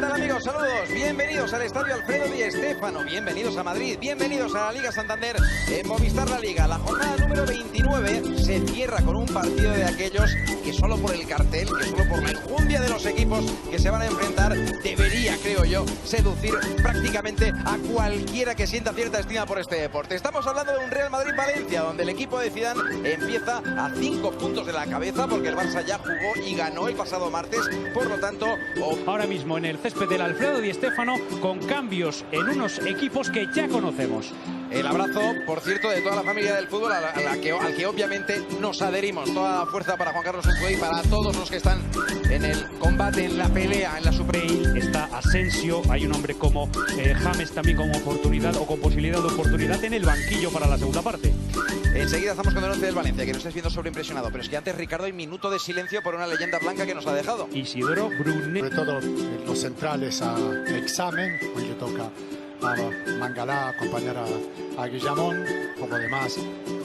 tal, amigos? Saludos, bienvenidos al Estadio Alfredo Di Stéfano, bienvenidos a Madrid, bienvenidos a la Liga Santander en Movistar La Liga. La jornada número 29 se cierra con un partido de aquellos que solo por el cartel, que solo por la enjundia de los equipos que se van a enfrentar, debería, creo yo, seducir prácticamente a cualquiera que sienta cierta estima por este deporte. Estamos hablando de un Real Madrid-Valencia, donde el equipo de Zidane empieza a 5 puntos de la cabeza, porque el Barça ya jugó y ganó el pasado martes, por lo tanto... Ahora mismo en el césped del Alfredo Di Stéfano, con cambios en unos equipos que ya conocemos. El abrazo, por cierto, de toda la familia del fútbol al que obviamente nos adherimos. Toda la fuerza para Juan Carlos Unzué y para todos los que están en el combate, en la pelea, en la Super. Está Asensio, hay un hombre como James también con oportunidad o con posibilidad de oportunidad en el banquillo para la segunda parte. Enseguida estamos con el 11 del Valencia, que nos estáis viendo sobreimpresionado. Pero es que antes, Ricardo, hay minuto de silencio por una leyenda blanca que nos ha dejado. Isidoro Brunet. Sobre todo los centrales a Examen, hoy le toca a Mangalá acompañar a Guillamón, un poco de más,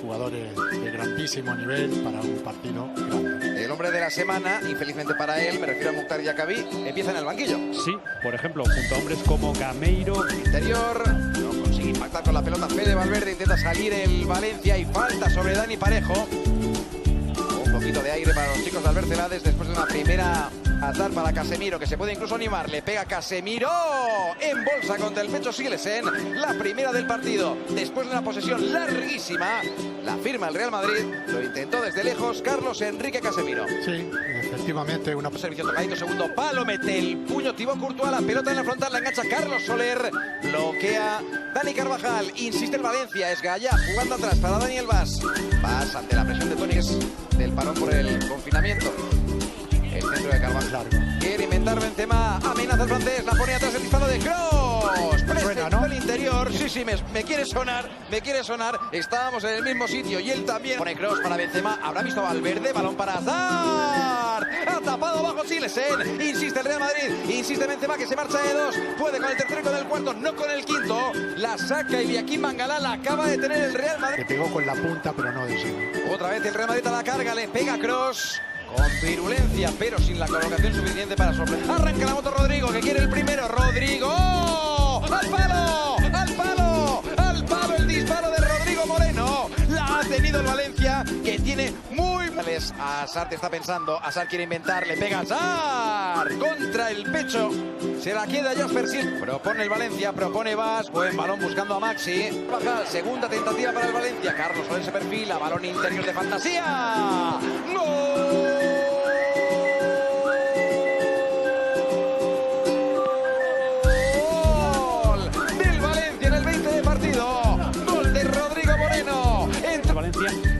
jugadores de grandísimo nivel para un partido grande. El hombre de la semana, infelizmente para él, me refiero a Mukhtar Diakabi, empieza en el banquillo. Sí, por ejemplo, junto a hombres como Gameiro. Interior, no consigue impactar con la pelota. Fede Valverde intenta salir el Valencia y falta sobre Dani Parejo. Un poquito de aire para los chicos de Albert Celades después de una primera atar para Casemiro, que se puede incluso animar. Le pega Casemiro en bolsa contra el pecho Silesen. La primera del partido. Después de una posesión larguísima, la firma el Real Madrid. Lo intentó desde lejos Carlos Enrique Casemiro. Sí, efectivamente una... Servicio tocadito, segundo palo, mete el puño Thibaut Courtois, la pelota en la frontal, la engancha Carlos Soler, bloquea Dani Carvajal, insiste el Valencia, es Gaya jugando atrás para Daniel Vaz. Vaz ante la presión de Tonix del parón por el confinamiento. El centro de Carvajal. Quiere inventar Benzema, amenaza el francés, la pone atrás el disparo de Kroos. Suena, ¿no? El interior, sí, me quiere sonar, Estábamos en el mismo sitio y él también. Pone Kroos para Benzema, habrá visto a Valverde, balón para Hazard. Ha tapado bajo Silesen, insiste el Real Madrid, insiste Benzema que se marcha de 2. Puede con el tercero y con el cuarto, no con el quinto. La saca y Joaquín Mangalá, la acaba de tener el Real Madrid. Le pegó con la punta, pero no de lleno. Otra vez el Real Madrid a la carga, le pega Kroos. Con virulencia, pero sin la colocación suficiente para sorprender. Arranca la moto Rodrigo, que quiere el primero. Rodrigo. ¡Al palo! ¡Al palo! ¡Al palo! El disparo de Rodrigo Moreno. La ha tenido el Valencia, que tiene muy... Hazard está pensando. Hazard quiere inventar. Le pega Hazard. Contra el pecho. Se la queda Jasper Silva. Propone el Valencia, propone Vaz. Buen balón buscando a Maxi. Baja, segunda tentativa para el Valencia. Carlos Soler se perfila. Balón interior de fantasía. ¡Gol!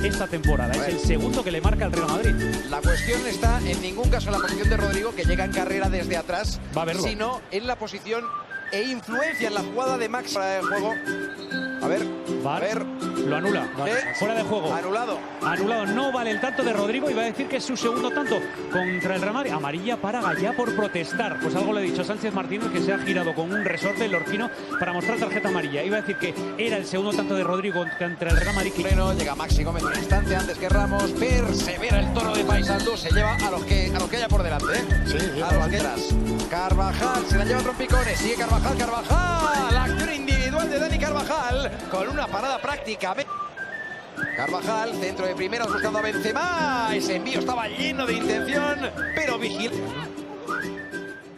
Esta temporada es el segundo que le marca el Real Madrid. La cuestión está en ningún caso en la posición de Rodrigo, que llega en carrera desde atrás, sino en la posición e influencia en la jugada de Max para el juego. A ver. Lo anula. Fuera de juego. Anulado. No vale el tanto de Rodrigo y va a decir que es su segundo tanto contra el Real Madrid. Amarilla para Gaya por protestar. Pues algo le he dicho a Sánchez Martínez, que se ha girado con un resorte el lorquino para mostrar tarjeta amarilla. Iba a decir que era el segundo tanto de Rodrigo contra el Real Madrid. Llega Maxi Gómez un instante antes que Ramos. Persevera el toro de Paysandú. Se lleva a los que haya por delante. Sí, a los que atrás. Carvajal se la lleva trompicones. Sigue Carvajal. La acción individual de Dani Carvajal con una parada práctica. Carvajal, centro de primeras buscando a Benzema. Ese envío estaba lleno de intención, pero vigil.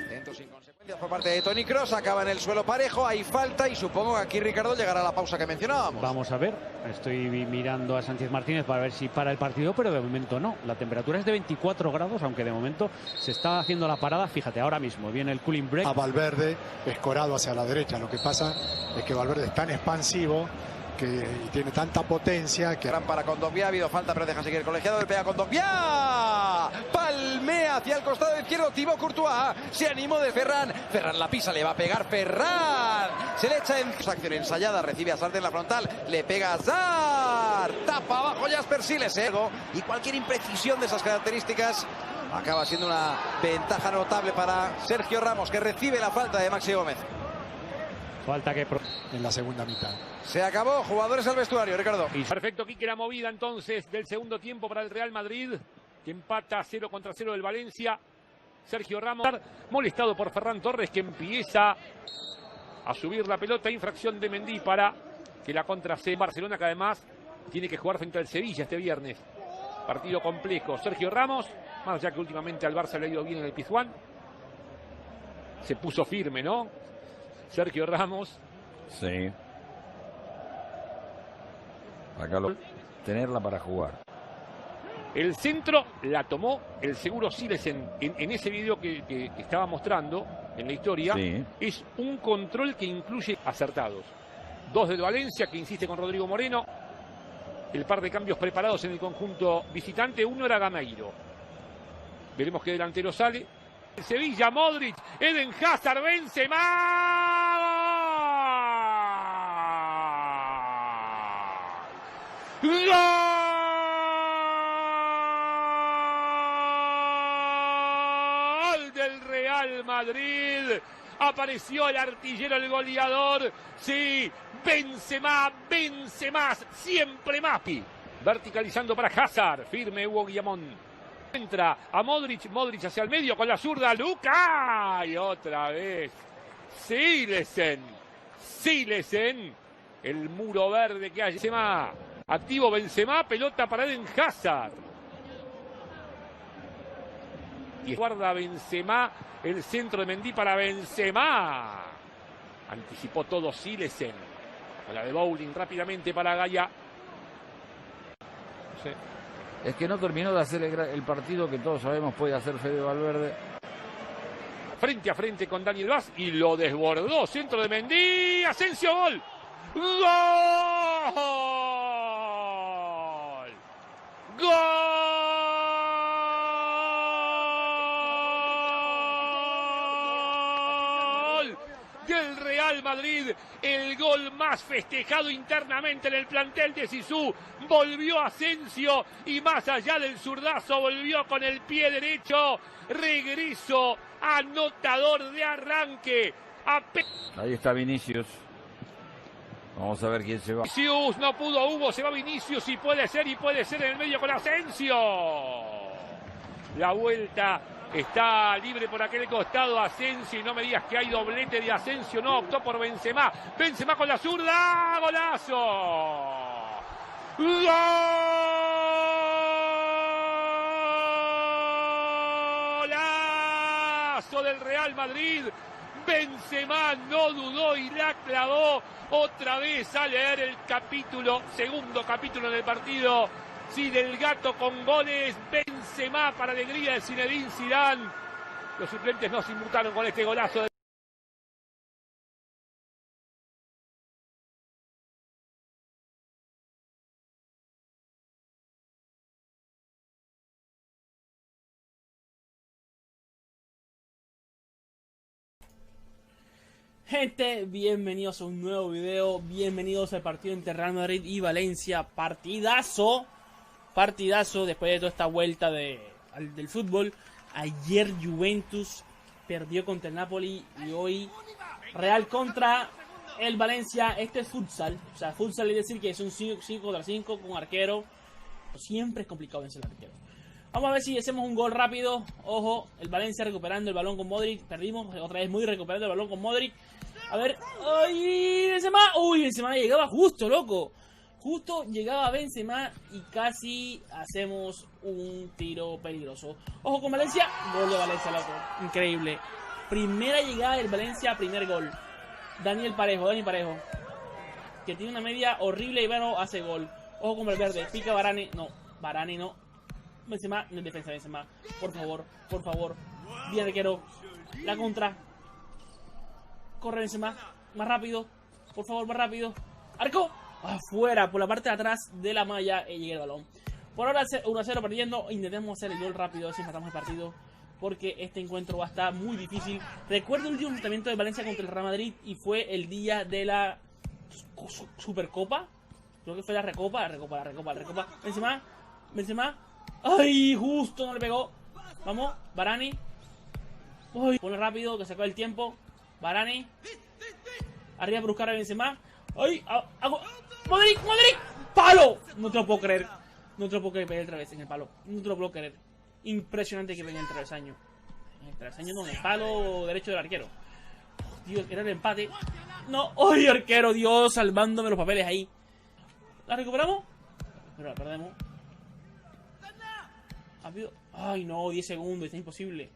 Centro sin consecuencias por parte de Toni Kroos. Acaba en el suelo Parejo. Hay falta y supongo que aquí, Ricardo, llegará la pausa que mencionábamos. Vamos a ver. Estoy mirando a Sánchez Martínez para ver si para el partido, pero de momento no. La temperatura es de 24 grados, aunque de momento se está haciendo la parada. Fíjate, ahora mismo viene el cooling break. A Valverde, escorado hacia la derecha. Lo que pasa es que Valverde es tan expansivo y tiene tanta potencia que... Gran para Kondogbia, ha habido falta, pero deja seguir el colegiado, le pega Kondogbia, palmea hacia el costado izquierdo, Thibaut Courtois, se animó de Ferran la pisa, le va a pegar Ferran, se le echa en acción ensayada, recibe a Hazard en la frontal, le pega a Hazard, tapa abajo Jasper Silesen, y cualquier imprecisión de esas características acaba siendo una ventaja notable para Sergio Ramos, que recibe la falta de Maxi Gómez. Falta que en la segunda mitad. Se acabó, jugadores al vestuario, Ricardo. Perfecto, Quique, la movida entonces del segundo tiempo para el Real Madrid, que empata 0 contra 0 del Valencia. Sergio Ramos, molestado por Ferran Torres, que empieza a subir la pelota. Infracción de Mendy para que la contra sea Barcelona, que además tiene que jugar frente al Sevilla este viernes. Partido complejo. Sergio Ramos, más allá que últimamente al Barça le ha ido bien en el Pizjuán, se puso firme, ¿no? Sergio Ramos. Sí. Acá tenerla para jugar. El centro la tomó el seguro Silesen en ese video que estaba mostrando en la historia. Sí. Es un control que incluye acertados. 2 del Valencia, que insiste con Rodrigo Moreno. El par de cambios preparados en el conjunto visitante. Uno era Gameiro. Veremos qué delantero sale. El Sevilla, Modric, Eden Hazard, Benzema. ¡Gol! Del Real Madrid. Apareció el artillero, el goleador. Sí, Benzema, más, siempre más. Verticalizando para Hazard. Firme Hugo Guillamón. Entra a Modric hacia el medio con la zurda. Luka. Y otra vez. Silesen. El muro verde que hay. Benzema. Activo Benzema. Pelota para Eden Hazard. Y guarda Benzema, el centro de Mendy para Benzema. Anticipó todo Silesen. Con la de Bowling rápidamente para Gaya. Sí. Es que no terminó de hacer el partido que todos sabemos puede hacer Fede Valverde. Frente a frente con Daniel Vaz y lo desbordó. Centro de Mendy. Asensio, gol. ¡Gol! Del Real Madrid, el gol más festejado internamente en el plantel de Zizou. Volvió Asensio y más allá del zurdazo volvió con el pie derecho. Regreso anotador de arranque. Ahí está Vinicius. Vamos a ver quién se va. Vinicius, no pudo Hugo, se va Vinicius y puede ser en el medio con Asensio. La vuelta. Está libre por aquel costado Asensio y no me digas que hay doblete de Asensio. No, optó por Benzema. Benzema con la zurda. ¡Golazo! ¡Golazo del Real Madrid! Benzema no dudó y la clavó. Otra vez a leer el capítulo, segundo capítulo del partido. Sí, del gato con goles. Benzema para alegría de Zinedine Zidane. Los suplentes no se inmutaron con este golazo. Gente, bienvenidos a un nuevo video. Bienvenidos al partido entre Real Madrid y Valencia. Partidazo después de toda esta vuelta del fútbol. Ayer Juventus perdió contra el Napoli y hoy Real contra el Valencia. Este es futsal. O sea, futsal es decir que es un 5 contra 5 con arquero. Siempre es complicado vencer al arquero. Vamos a ver si hacemos un gol rápido. Ojo, el Valencia recuperando el balón con Modric. Perdimos, otra vez muy recuperando el balón con Modric. A ver, ¡ay! Benzema. Uy, Benzema llegaba justo, loco. Justo llegaba Benzema y casi hacemos un tiro peligroso. Ojo con Valencia. Gol de Valencia, loco. Increíble. Primera llegada del Valencia, primer gol. Dani Parejo. Que tiene una media horrible y bueno, hace gol. Ojo con Valverde. Pica Varane. No, Varane no. Benzema, no es defensa Benzema. Por favor. Bien arquero. La contra. Corre Benzema. Más rápido. Por favor, más rápido. Arco. Afuera, por la parte de atrás de la malla llega el balón. Por ahora 1-0 perdiendo. Intentemos hacer el gol rápido, si matamos el partido, porque este encuentro va a estar muy difícil. Recuerdo el último enfrentamiento de Valencia contra el Real Madrid y fue el día de la Supercopa. Creo que fue la Recopa. Benzema. ¡Ay! Justo no le pegó. Vamos, Varane. Uy, pone rápido, que se acaba el tiempo. Varane. Arriba para buscar a Benzema. ¡Ay! ¡Modric! ¡Palo! No te lo puedo creer. Que pegue otra vez en el palo. No te lo puedo creer. Impresionante que pegue el travesaño. Travesaño no, en el palo derecho del arquero. Dios, era el empate. No, ¡ay, arquero! Dios, salvándome los papeles ahí. ¿La recuperamos? Pero la perdemos. Ay, no, 10 segundos, es imposible.